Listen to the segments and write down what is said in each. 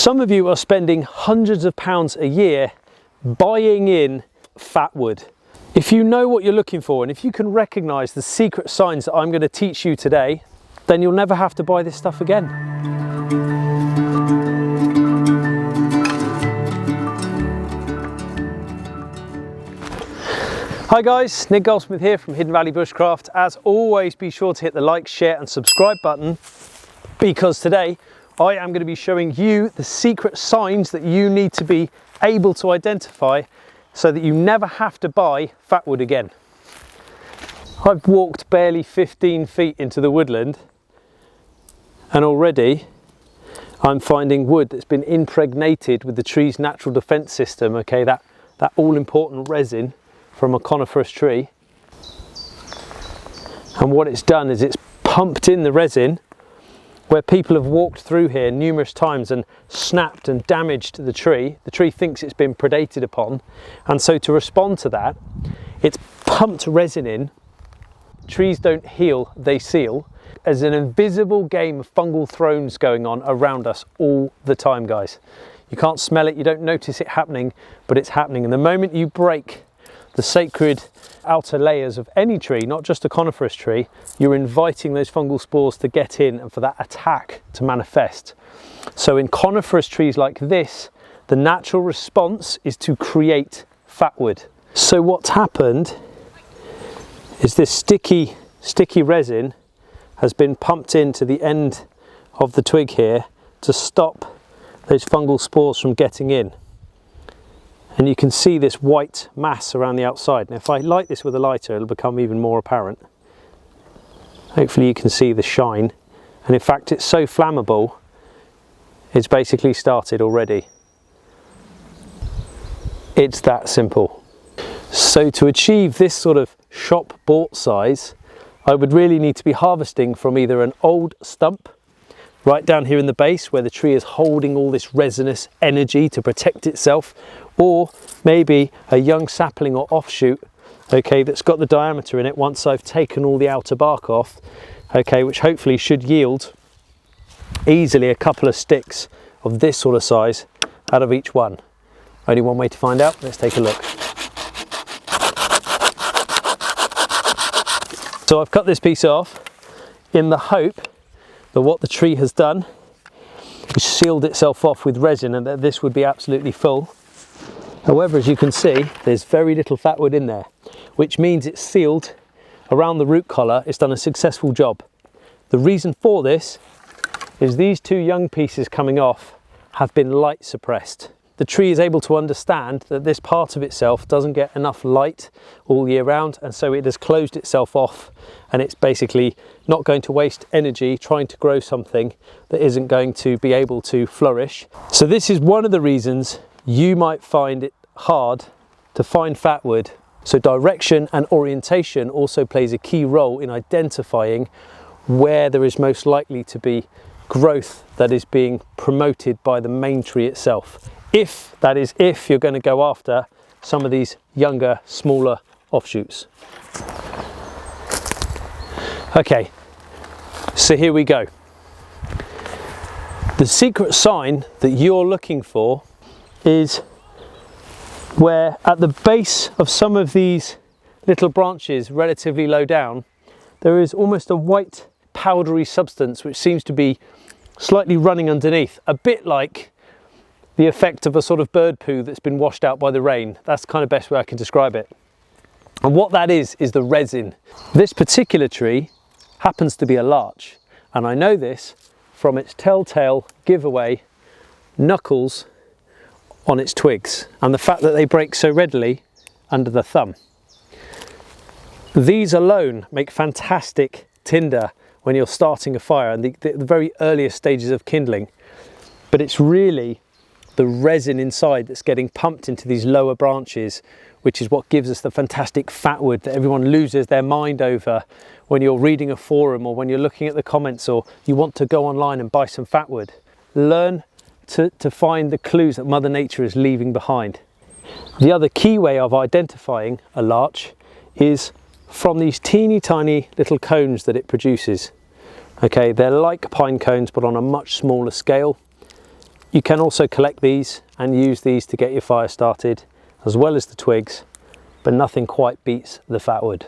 Some of you are spending hundreds of pounds a year buying in fatwood. If you know what you're looking for, and if you can recognize the secret signs that I'm going to teach you today, then you'll never have to buy this stuff again. Hi guys, Nick Goldsmith here from Hidden Valley Bushcraft. As always, be sure to hit the like, share and subscribe button, because today I am going to be showing you the secret signs that you need to be able to identify so that you never have to buy fatwood again. I've walked barely 15 feet into the woodland and already I'm finding wood that's been impregnated with the tree's natural defense system, okay, that all-important resin from a coniferous tree. And what it's done is it's pumped in the resin where people have walked through here numerous times and snapped and damaged the tree. The tree thinks it's been predated upon, and so to respond to that, it's pumped resin in. Trees don't heal, they seal. There's an invisible game of fungal thrones going on around us all the time, guys. You can't smell it, you don't notice it happening, but it's happening. And the moment you break the sacred outer layers of any tree, not just a coniferous tree, you're inviting those fungal spores to get in and for that attack to manifest. So in coniferous trees like this, the natural response is to create fatwood. So what's happened is this sticky resin has been pumped into the end of the twig here to stop those fungal spores from getting in. And you can see this white mass around the outside. Now if I light this with a lighter, it'll become even more apparent. Hopefully you can see the shine. And in fact, it's so flammable, it's basically started already. It's that simple. So to achieve this sort of shop bought size, I would really need to be harvesting from either an old stump right down here in the base where the tree is holding all this resinous energy to protect itself, or maybe a young sapling or offshoot, okay, that's got the diameter in it once I've taken all the outer bark off, okay, which hopefully should yield easily a couple of sticks of this sort of size out of each one. Only one way to find out. Let's take a look. So I've cut this piece off in the hope that what the tree has done is sealed itself off with resin and that this would be absolutely full. However, as you can see, there's very little fatwood in there, which means it's sealed around the root collar. It's done a successful job. The reason for this is these two young pieces coming off have been light suppressed. The tree is able to understand that this part of itself doesn't get enough light all year round, and so it has closed itself off, and it's basically not going to waste energy trying to grow something that isn't going to be able to flourish. So this is one of the reasons you might find it hard to find fatwood. So direction and orientation also plays a key role in identifying where there is most likely to be growth that is being promoted by the main tree itself. If you're going to go after some of these younger, smaller offshoots. Okay, so here we go. The secret sign that you're looking for is where at the base of some of these little branches relatively low down, there is almost a white powdery substance which seems to be slightly running underneath, a bit like the effect of a sort of bird poo that's been washed out by the rain. That's the kind of best way I can describe it. And what that is the resin. This particular tree happens to be a larch, and I know this from its telltale giveaway knuckles on its twigs and the fact that they break so readily under the thumb. These alone make fantastic tinder when you're starting a fire and the very earliest stages of kindling, but it's really the resin inside that's getting pumped into these lower branches, which is what gives us the fantastic fatwood that everyone loses their mind over when you're reading a forum or when you're looking at the comments or you want to go online and buy some fatwood. Learn to find the clues that Mother Nature is leaving behind. The other key way of identifying a larch is from these teeny tiny little cones that it produces. Okay, they're like pine cones but on a much smaller scale. You can also collect these and use these to get your fire started, as well as the twigs, but nothing quite beats the fatwood.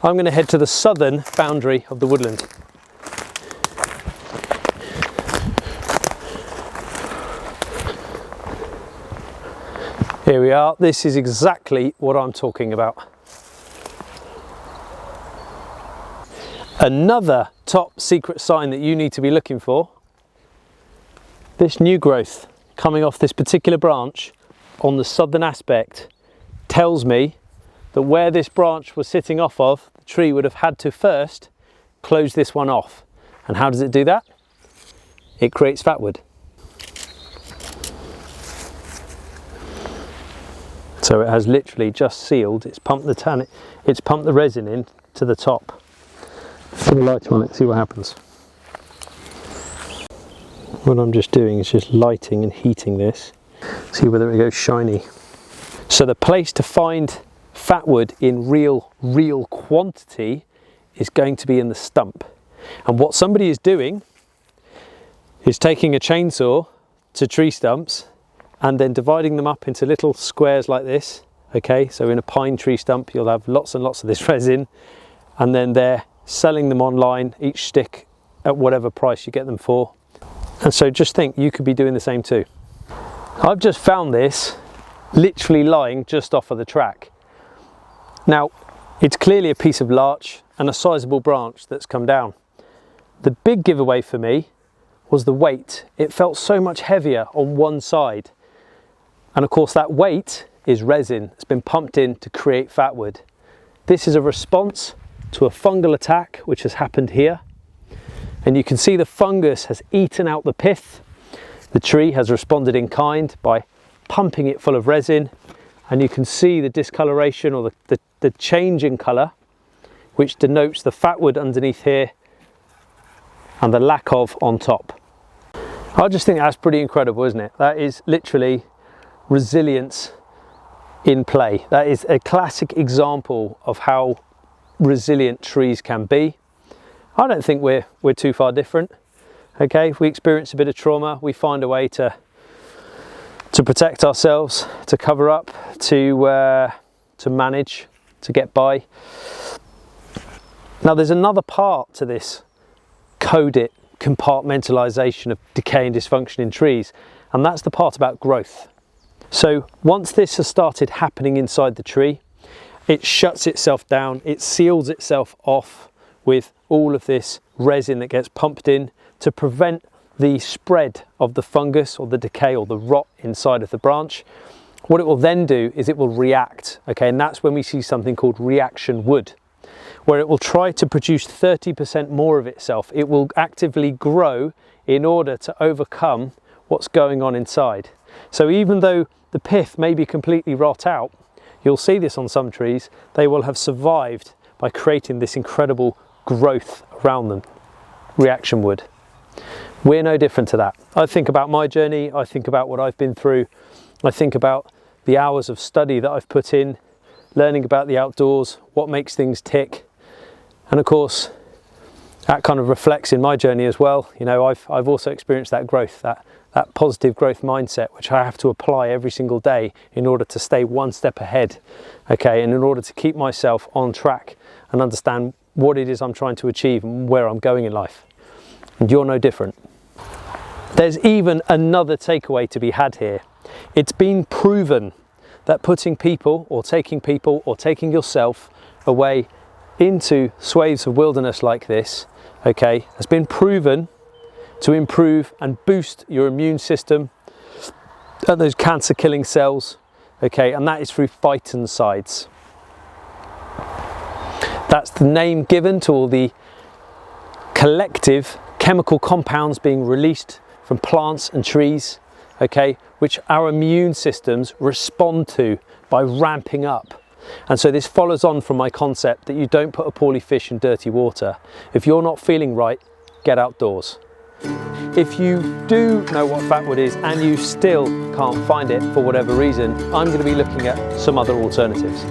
I'm going to head to the southern boundary of the woodland. Here we are. This is exactly what I'm talking about. Another top secret sign that you need to be looking for, this new growth coming off this particular branch on the southern aspect tells me that where this branch was sitting off of, the tree would have had to first close this one off. And how does it do that? It creates fatwood. So it has literally just sealed, it's pumped the resin in to the top. Put a light on it, see what happens. What I'm just doing is just lighting and heating this, see whether it goes shiny. So the place to find fatwood in real quantity is going to be in the stump. And what somebody is doing is taking a chainsaw to tree stumps and then dividing them up into little squares like this. Okay, so in a pine tree stump you'll have lots and lots of this resin, and then they're selling them online, each stick at whatever price you get them for. And so just think, you could be doing the same too. I've just found this literally lying just off of the track. Now, it's clearly a piece of larch and a sizable branch that's come down. The big giveaway for me was the weight. It felt so much heavier on one side. And of course that weight is resin that's been pumped in to create fatwood. This is a response to a fungal attack which has happened here. And you can see the fungus has eaten out the pith. The tree has responded in kind by pumping it full of resin. And you can see the discoloration, or the change in colour, which denotes the fatwood underneath here and the lack of on top. I just think that's pretty incredible, isn't it? That is literally resilience in play. That is a classic example of how resilient trees can be. I don't think we're too far different. Okay, if we experience a bit of trauma, we find a way to protect ourselves, to cover up, to manage, to get by. Now there's another part to this coded compartmentalization of decay and dysfunction in trees, and that's the part about growth. So once this has started happening inside the tree, it shuts itself down, it seals itself off with all of this resin that gets pumped in to prevent the spread of the fungus or the decay or the rot inside of the branch. What it will then do is it will react, okay, and that's when we see something called reaction wood, where it will try to produce 30% more of itself. It will actively grow in order to overcome what's going on inside. So even though the pith may be completely rot out, you'll see this on some trees, they will have survived by creating this incredible growth around them. Reaction wood. We're no different to that. I think about my journey, I think about what I've been through, I think about the hours of study that I've put in, learning about the outdoors, what makes things tick. And of course, that kind of reflects in my journey as well. You know, I've also experienced that growth, that positive growth mindset, which I have to apply every single day in order to stay one step ahead, okay, and in order to keep myself on track and understand what it is I'm trying to achieve and where I'm going in life. And you're no different. There's even another takeaway to be had here. It's been proven that putting people or taking yourself away into swathes of wilderness like this, okay, has been proven to improve and boost your immune system and those cancer killing cells, okay, and that is through phytoncides. That's the name given to all the collective chemical compounds being released from plants and trees, okay, which our immune systems respond to by ramping up. And so this follows on from my concept that you don't put a poorly fish in dirty water. If you're not feeling right, get outdoors. If you do know what fatwood is and you still can't find it for whatever reason, I'm going to be looking at some other alternatives.